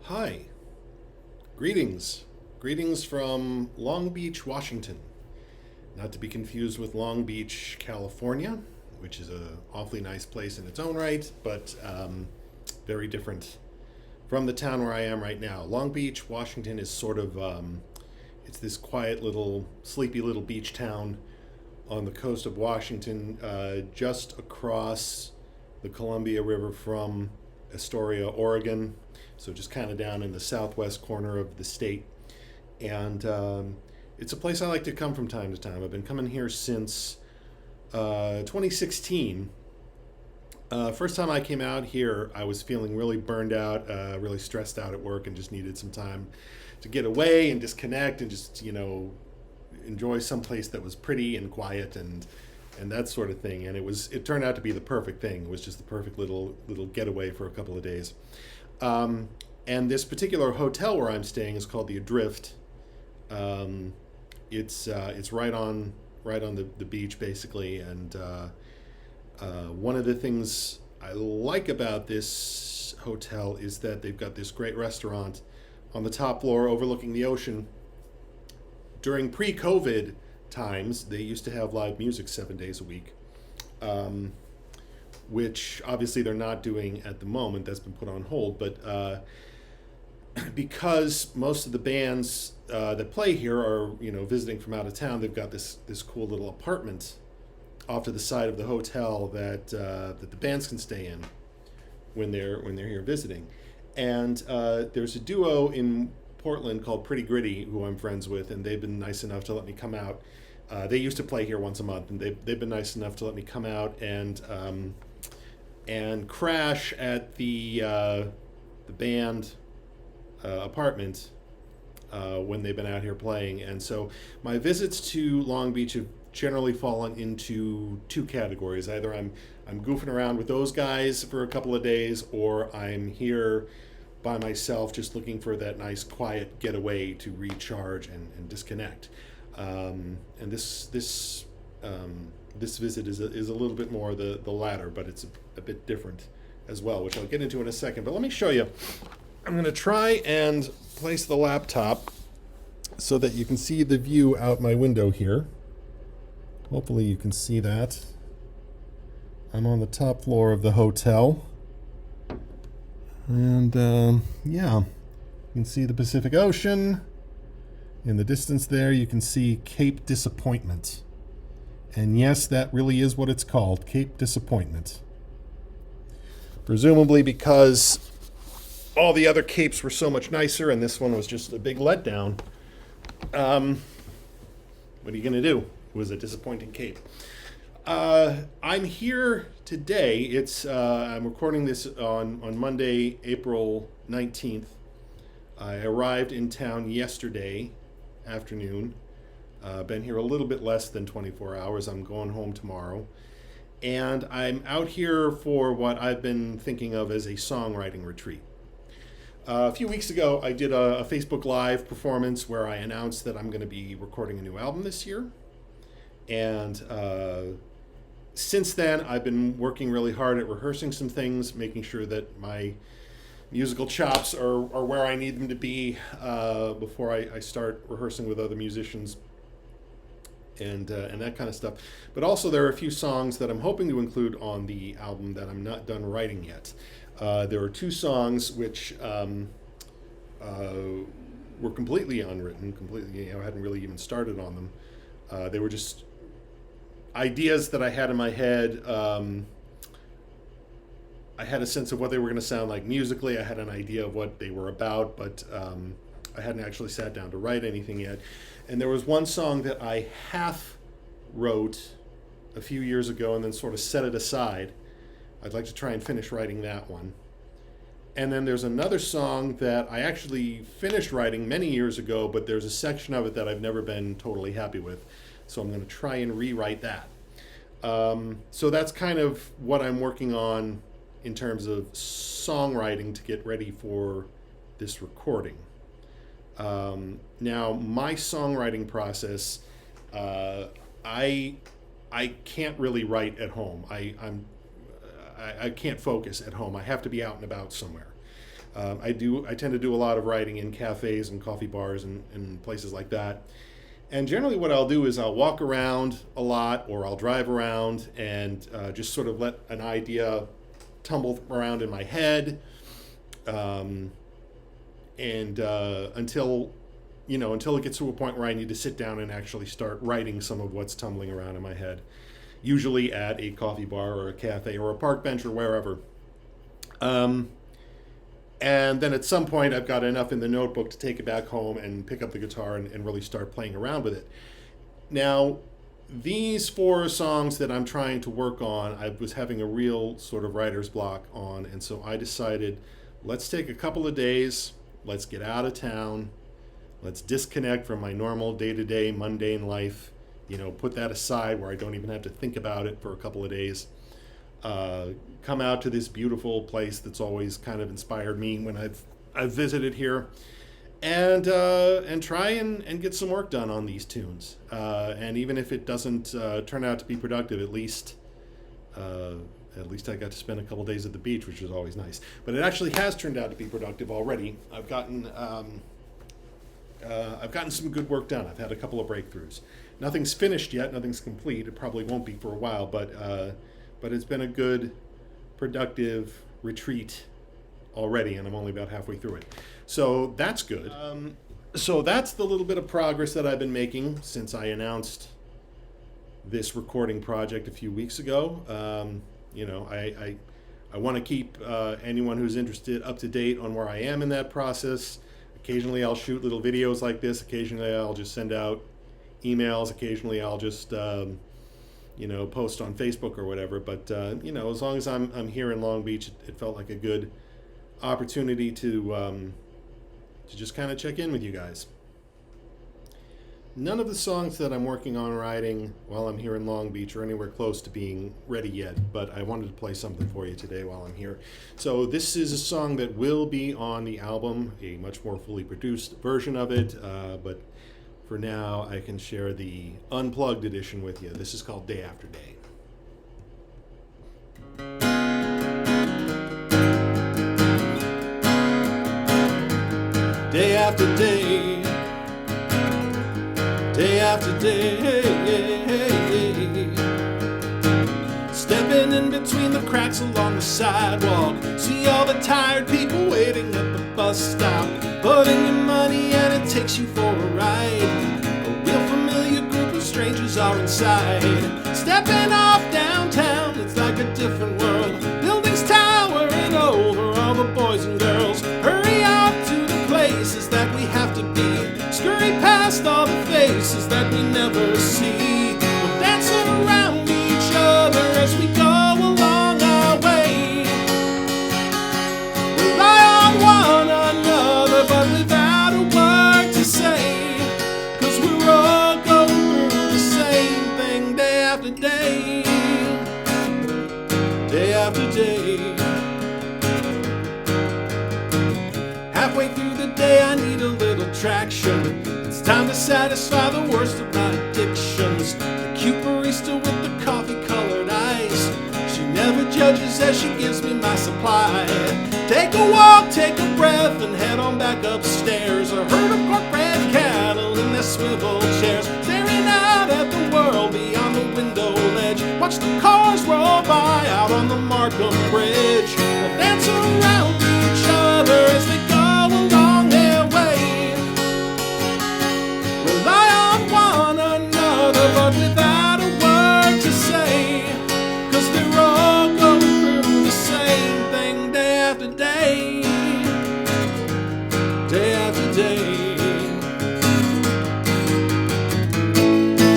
Hi, greetings. Greetings from Long Beach, Washington. Not to be confused with Long Beach, California, which is a awfully nice place in its own right, but very different from the town where I am right now. Long Beach, Washington is sort of it's this quiet little, sleepy little beach town on the coast of Washington, just across the Columbia River from Astoria, Oregon. So just kind of down in the southwest corner of the state. And it's a place I like to come from time to time. I've been coming here since 2016. First time I came out here, I was feeling really burned out, really stressed out at work, and just needed some time to get away and disconnect and just, enjoy some place that was pretty and quiet and that sort of thing. And it turned out to be the perfect thing. It was just the perfect little getaway for a couple of days. And this particular hotel where I'm staying is called the Adrift. It's right on the beach basically, and one of the things I like about this hotel is that they've got this great restaurant on the top floor overlooking the ocean. During pre-COVID times, they used to have live music 7 days a week, which obviously they're not doing at the moment. That's been put on hold. But because most of the bands that play here are visiting from out of town, they've got this cool little apartment off to the side of the hotel that the bands can stay in when they're here visiting. And there's a duo in Portland called Pretty Gritty who I'm friends with, and they've been nice enough to let me come out. They used to play here once a month, and they've been nice enough to let me come out and crash at the band apartment when they've been out here playing. And so my visits to Long Beach have generally fallen into two categories. Either I'm goofing around with those guys for a couple of days, or I'm here by myself just looking for that nice quiet getaway to recharge and disconnect. And this visit is a little bit more the latter, but it's a bit different as well, which I'll get into in a second. But let me show you. I'm going to try and place the laptop so that you can see the view out my window here. Hopefully you can see that. I'm on the top floor of the hotel. And yeah, you can see the Pacific Ocean. In the distance there, you can see Cape Disappointment. And yes, that really is what it's called, Cape Disappointment. Presumably because all the other capes were so much nicer and this one was just a big letdown. What are you going to do? It was a disappointing cape. I'm here today. I'm recording this on Monday, April 19th. I arrived in town yesterday afternoon. Been here a little bit less than 24 hours. I'm going home tomorrow. And I'm out here for what I've been thinking of as a songwriting retreat. A few weeks ago, I did a Facebook Live performance where I announced that I'm going to be recording a new album this year. And since then, I've been working really hard at rehearsing some things, making sure that my musical chops are where I need them to be before I start rehearsing with other musicians and that kind of stuff. But also, there are a few songs that I'm hoping to include on the album that I'm not done writing yet. There are two songs which were completely unwritten, I hadn't really even started on them. They were just ideas that I had in my head. I had a sense of what they were going to sound like musically. I had an idea of what they were about, but I hadn't actually sat down to write anything yet. And there was one song that I half wrote a few years ago and then sort of set it aside. I'd like to try and finish writing that one. And then there's another song that I actually finished writing many years ago, but there's a section of it that I've never been totally happy with. So I'm going to try and rewrite that. So that's kind of what I'm working on in terms of songwriting to get ready for this recording. Now, my songwriting process, I can't really write at home. I can't focus at home. I have to be out and about somewhere. I tend to do a lot of writing in cafes and coffee bars and places like that. And generally what I'll do is I'll walk around a lot, or I'll drive around and just sort of let an idea tumble around in my head, until it gets to a point where I need to sit down and actually start writing some of what's tumbling around in my head, usually at a coffee bar or a cafe or a park bench or wherever. And then at some point I've got enough in the notebook to take it back home and pick up the guitar and really start playing around with it. Now, these 4 songs that I'm trying to work on, I was having a real sort of writer's block on, and so I decided, let's take a couple of days, let's get out of town, let's disconnect from my normal day-to-day mundane life, put that aside where I don't even have to think about it for a couple of days. Come out to this beautiful place that's always kind of inspired me when I've visited here, and try and get some work done on these tunes. And even if it doesn't turn out to be productive, at least I got to spend a couple days at the beach, which is always nice. But it actually has turned out to be productive already. I've gotten some good work done. I've had a couple of breakthroughs. Nothing's finished yet. Nothing's complete. It probably won't be for a while, but it's been a good, productive retreat already, and I'm only about halfway through it. So that's good. So that's the little bit of progress that I've been making since I announced this recording project a few weeks ago. I want to keep anyone who's interested up to date on where I am in that process. Occasionally I'll shoot little videos like this. Occasionally I'll just send out emails. Occasionally I'll just post on Facebook or whatever. But as long as I'm here in Long Beach, it felt like a good opportunity to just kind of check in with you guys. None of the songs that I'm working on writing while I'm here in Long Beach are anywhere close to being ready yet, but I wanted to play something for you today while I'm here. So this is a song that will be on the album, a much more fully produced version of it, but for now I can share the unplugged edition with you. This is called Day After Day. Day after day, day after day, stepping in between the cracks along the sidewalk, see all the tired people waiting at the bus stop, put in your money and it takes you for a ride, a real familiar group of strangers are inside, stepping off downtown, it's like a different world, buildings towering over all the boys and girls, hurry up to the places that we have to be, scurry past all the faces that we never see, we're dancing around each other as we go along our way, rely on one another but without a word to say, 'cause we're all going through the same thing day after day, day after day. Halfway through the day I need a little traction, it's time to satisfy the worst of my addictions, the cute barista with the coffee-colored eyes, she never judges as she gives me my supply, take a walk, take a breath and head on back upstairs, a herd of cornbread cattle in their swivel chairs, staring out at the world beyond the window ledge, watch the cars roll by out on the Markham Bridge, we'll dance around each other as they go along their way, rely on one another but without a word to say, 'cause they're all going through the same thing day after day, day after day.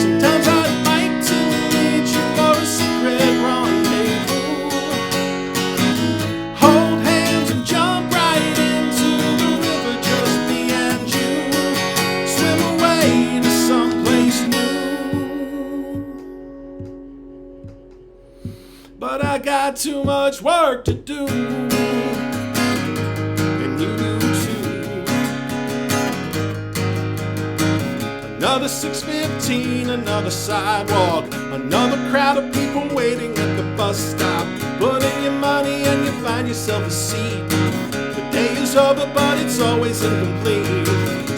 Sometimes I'd like to meet you for a secret rendezvous, hold hands and jump right into the river, just me and you, swim away to someplace new. But I got too much work to do, and you do too. Another 6:15, another sidewalk, another crowd of people waiting at the bus stop, put in your money and you find yourself a seat, the day is over, but it's always incomplete.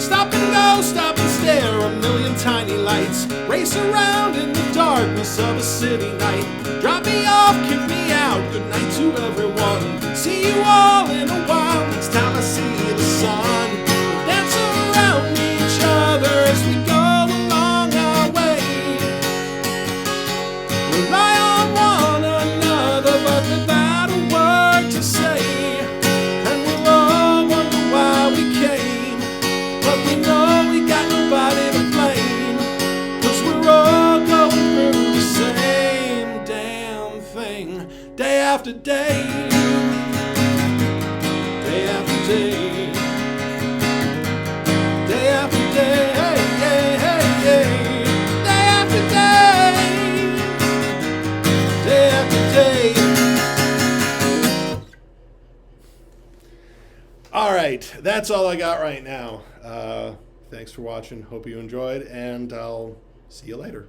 Stop and go, stop and stare, a million tiny lights race around in the darkness of a city night. Drop me off, kick me out, good night to everyone. See you all in a while, next time I see the sun. We'll dance around each other as we go along our way. Rely on one another, but without a word to say. And we'll all wonder why we came, but we know we got nobody to blame, 'cause we're all going through the same damn thing, day after day. Day after day, day after day, hey, hey, hey, day after day, day after day. All right, that's all I got right now. Thanks for watching. Hope you enjoyed, and I'll see you later.